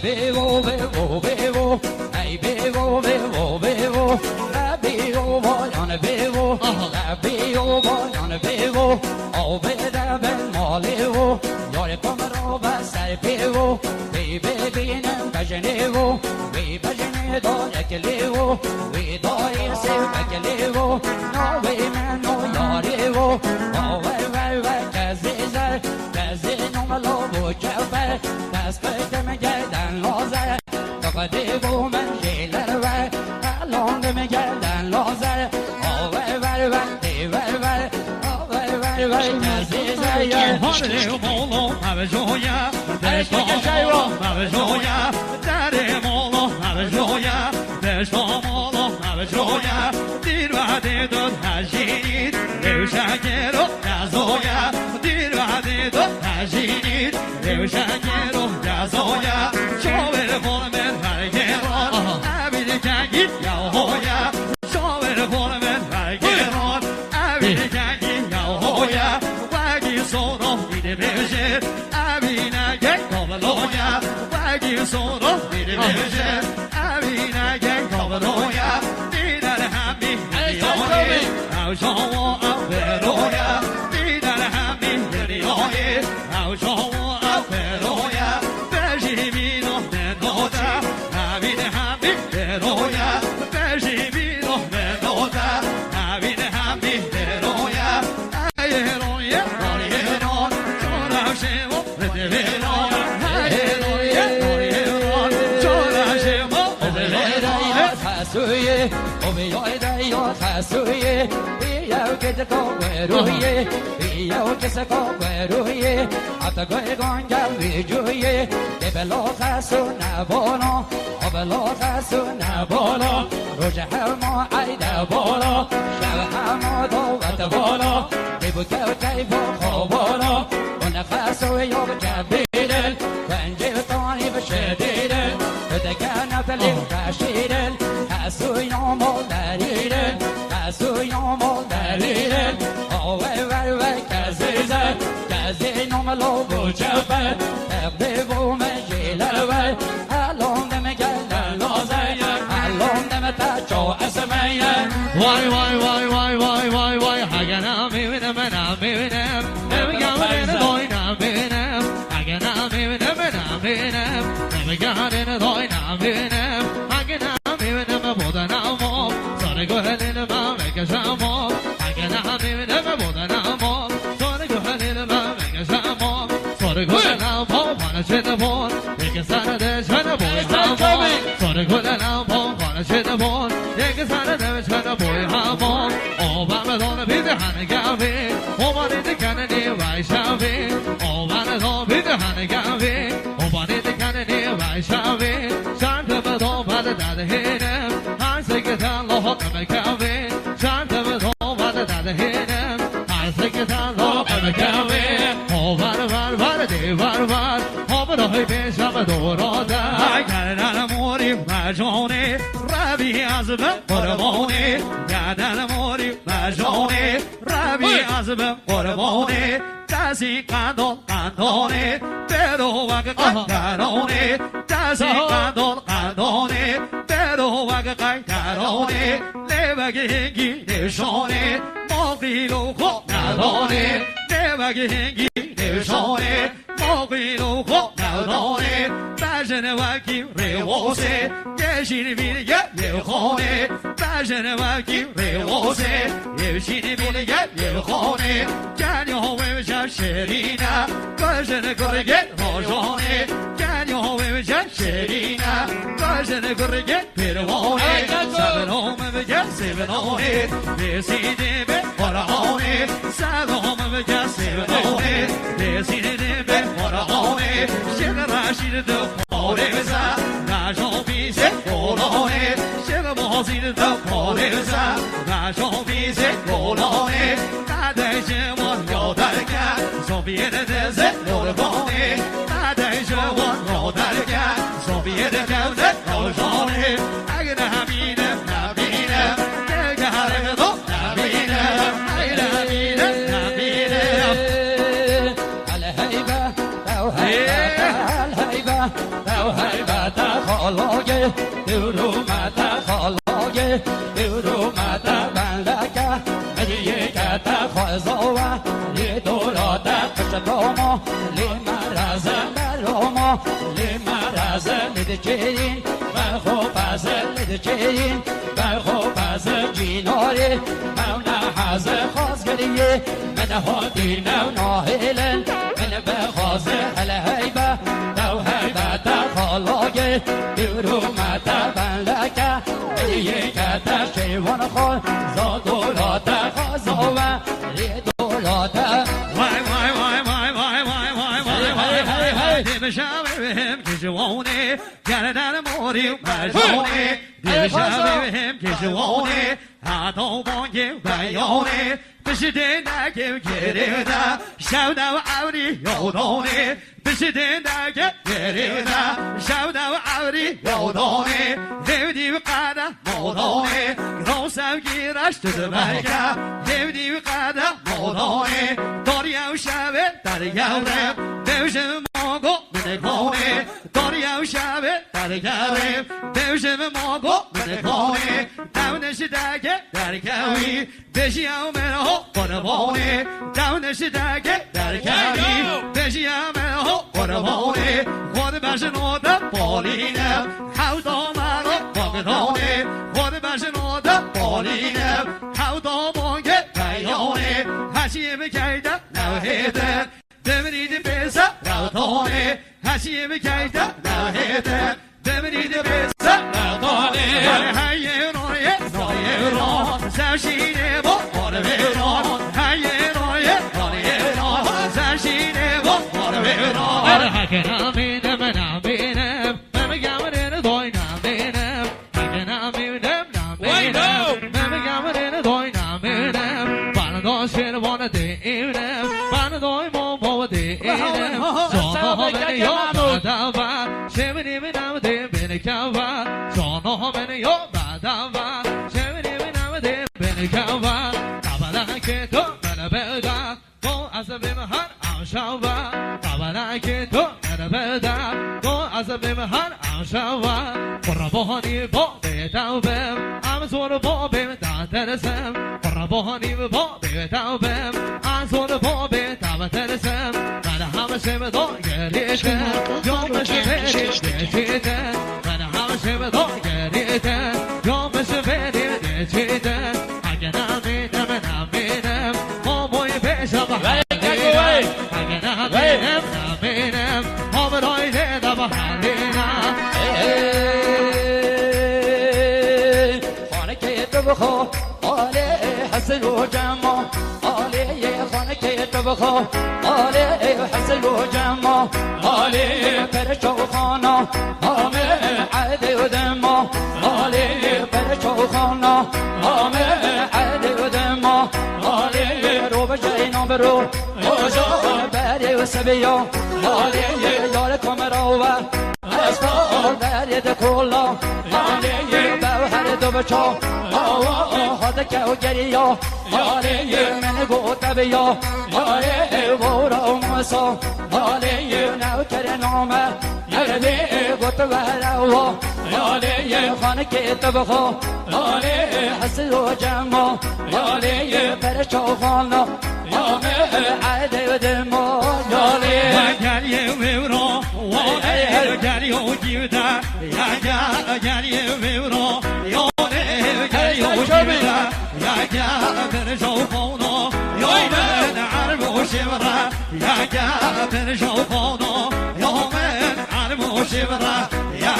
bevo, bevo, bevo, ay bevo, bevo, bevo, la bevo, vogliono bevo, la bevo, vogliono bevo, oh beda ben molevo, jag kommer att vara bevo, vi bebinen bajenevo, vi bajenedo ekelevo, vi doi se ekelevo, no vi men no yarevo, oh vai kazizar, kazino malovo jabar, nasbete me gelden lozer, kafadevo men jeler var, alonde me gelden lozer, oh vai kazizar ya. Molo, Mavejoya, there's Mavejoya, Daddy Molo, Mavejoya, there's Molo, Mavejoya, Dirva de Dot Hajid, Eushagero, Yazoya, Dirva de Dot Hajid, Eushagero, Yazoya, show it for me, Hagero, Abidjagit, Yahoya, show it for me, Hagero, Abidjagit, Yahoya, Wagi Soro, Idibir, Abina Gang of Aloya, Wagi Soro, Idibir, Abina Gang of Aloya, Dina Happy, How shall I Veroya, Dina Happy, Veroya, How shall I Veroya, Vejimino, Menota, Abina Happy, Veroya, Vejimino, Menota, Abina Happy, Veroya, Ayeroya, Ayeron, Chora Shevo, Veron, Ayeroya, Chora Shevo, Veron, Hasuye, Omiyoida yo hasuye, Iyo kisa kogweruye, Iyo kisa kogweruye, Atagoy gonja vijuye, Debelo hasuna bono, Obelo hasuna bono, Roja hamo aida bono, Shava hamo do vata bono, Debu kau kaibo bono, Una hasuye yo jabidel, Kwanjiltoni bashedidel, Utakana talim kashidel, Hasuye mo daridel, Hasuye mo daridel, Oh vai kazizar, Kazino malobo jabal, Bevo me jilavar, Alon de me gala lozay, Alon de me tacho asmaya. Why, Hagana me with them and I'm with them. Never got in a boy, I'm with them. Hagana me with them and I'm with them. Never got in a boy, I'm with them. Hagana me with them more than I'm more. So they go ahead in the mouth, make a sound more. Hagana me with them more than I'm more. So they go ahead in the mouth, make a sound more. So they go ahead now, Paul, wanna shit the bone. Make a sound of this, when the boy, how more. So they go ahead now, Paul, wanna shit the bone. Make a sound of this, when the boy, how more. Oh, Baba, don't be the honey gavin. Oh, what is the candy, why shall we? Oh, Baba, don't be the honey gavin. Oh, what is the candy, why shall we? Shant of a dog, but the dad hit him. I think it's a lot of a gavin. Shant of a dog, but the dad hit him. I think it's a lot of a gavin. Oh, what a day, what? Oh, but I wish I'm a door or that. I got it on a morning, my Johnny. Rabbi Azabah, what a morning. Got an amore, my Johnny. Rabbi Azabah, what a morning. Dasi candone, pero waga canone. Dasi candone, pero waga canone. Never getting neshone, Mokilo Nadone. Never getting neshone, Mokilo Nadone. Passion waki rewose, Yeshin Vilia, Yehone. Passion waki rewose, Yeshin Vilia, Yehone. Can you hold Sherina, Persian Corriget, Rojone, can you hold Sherina, Persian Corriget, Pirone, 7 home of the gas, 7 on it, this is the bed, what a on it, 7 home of the gas, 7 on it, this is the bed, what a on it, Shirashi the Podesa, National Peace, all on it, Shiramosi the Podesa, National Peace, all on it, Nadation was your Darka, so be it a desert, no the bone, Nadation was no Darka, so be it a desert, no the bone, I get a happy them, happy them, take a happy them, happy them, happy them, الهيبة، الهيبة، الهيبة. شتاما لما رزن بروما لما رزن لدچین برخو پزل لدچین برخو پزل جیناره مونا حزه خازگریه من هادی نو ناهلن من بخازه هلهیبه دو هیبه در خالاگه بیرومت بلکه بیه که در شیوان خال زادولات خازاوه ریدولات بشاورهم كجووني جلدان موري مجوني بشاورهم كجووني هاتو بونجي بيوني بشدينا كيف كريدا شاودا وعوري يودوني بشدينا كيف كريدا شاودا وعوري يودوني ديودي وقادا مودوني روسا وكيراش تدبايكا ديودي وقادا مودوني دوريا وشاوي داريا ورم دوشم مونغو من كوني دوريا وشاوي داريا ورم دوشم مونغو من كوني داون شداكي داركاوي بشيا ومنهو قربوني داون شداكي داركاوي بشيا ومنهو قربوني خود باشنو دا بولينا حوضو مارو بغدوني خود باشنو دا بولينا حوضو مونغي بيوني هاشي بكايدا نوهيدا دمريد بيسا راوتوني هاشي بكايدا نوهيدا دمريد بيسا راوتوني هاي روي روي رو ساشيني بو وربيرو هاي روي روي رو ساشيني بو وربيرو هكنا مينم نامينم ممقامرين دوي نامينم هكنا مينم نامينم ممقامرين دوي نامينم بانو شير وانا دينم بانو مو دينم صونو من يوم دابا شمني من نام دي بن كوا صونو من يوم دابا شمني من نام دي بن كوا دابا كتو من بدا تو عصب مهر عشوا دابا كتو من بدا تو عصب مهر عشوا قربوني بو بتوبم امزور بو بتاترسم قربوني بو بتوبم امزور بو بتاترسم من همشه دو گریته یوم شبیه من همشه دو گریته یوم شبیه دیده اگه نمینم ماموی پیشم اگه نمینم ماموی دیده با حالینم خانه که تو بخوا آله حسن و جمع آله خانه که تو بخوا آله حسن و جمع آله پرچو خانا آمه عده و دما آله پرچو خانا آمه عده و دما آله رو بجاینا برو آجا بری و سبیا آله یار کامرا و اسفال برید کلا آله بوهر دو بچا آه که و گریا آله من گوت بیا آله بورا و مسا آله نوکر نامه نغلی گوت وروا آله خانه که تبخوا آله حسد و جمع آله پرچا خانا آمه عده و دما آله گری میورا وانه گری و جیودا یا گری میورا یانه گری و جیودا یا پرچا خانا یومن عرب و شبرا یا پرچا خانا یومن عرب و شبرا یا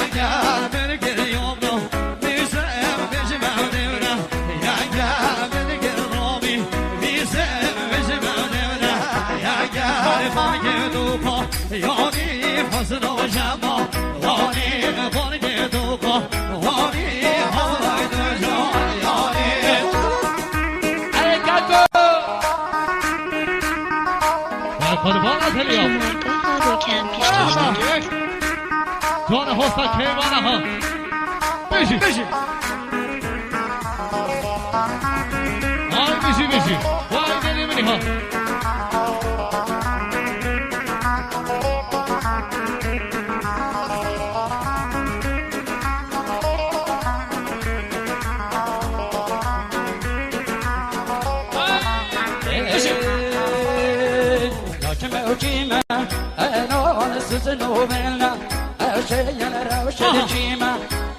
برگر یومنو میسم بجمع دیونا یا برگر رامی میسم بجمع دیونا یا خانه دوکا یانی حسن و جمع یانی خانه دوکا یانی حسن و جمع یانی قربانت اليوم جوان هوستا كيوانا ها بيجي هاي بيجي واي دلي مني ها موجيما أنا نسوسنو بينا أشي أنا روشد جيما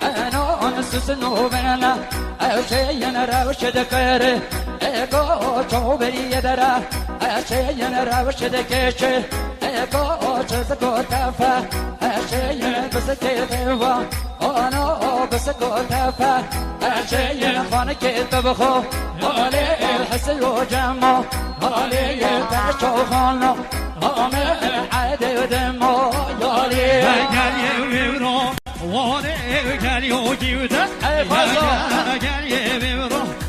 أنا نسوسنو بينا أشي أنا روشد كيري إيكو توبري يدرا أشي أنا روشد كيشي إيكو تزكو تافا أشي أنا بسكي تيوا أنا بسكو تافا أشي أنا خانكي تبخو أولي الحسي وجمو أولي تشو خانو أمي عادي ودمو يولي قال يبرو وانا قال يوجيودا قال يبرو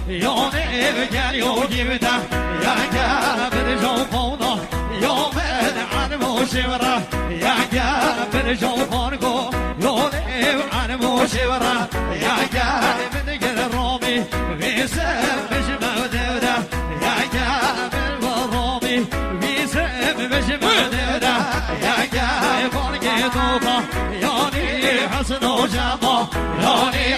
يوني قال يوجيودا يا جابر جوفونا يوم عن موشورا يا جابر جوفونكو يوني عن موشورا يا جابر قال رومي بيسم مش مودودا يا جابر رومي بيسم مش مودودا يا جابر قال يوني حسن وجمال يوني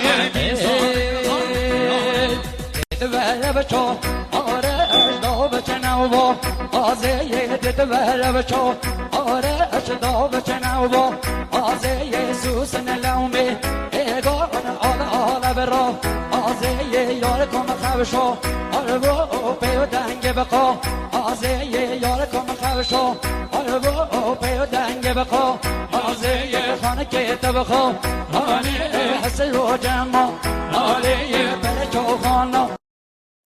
تبهربشو آرش دابچناو آزه تبهربشو آرش دابچناو آزه یسوس نلومی ایگان آل برا آزه یارکم خوشو آربو پیو دنگ بقا آزه یارکم خوشو آربو پیو دنگ بقا آزه خانه که تبخو آنی حسی و جمع آلی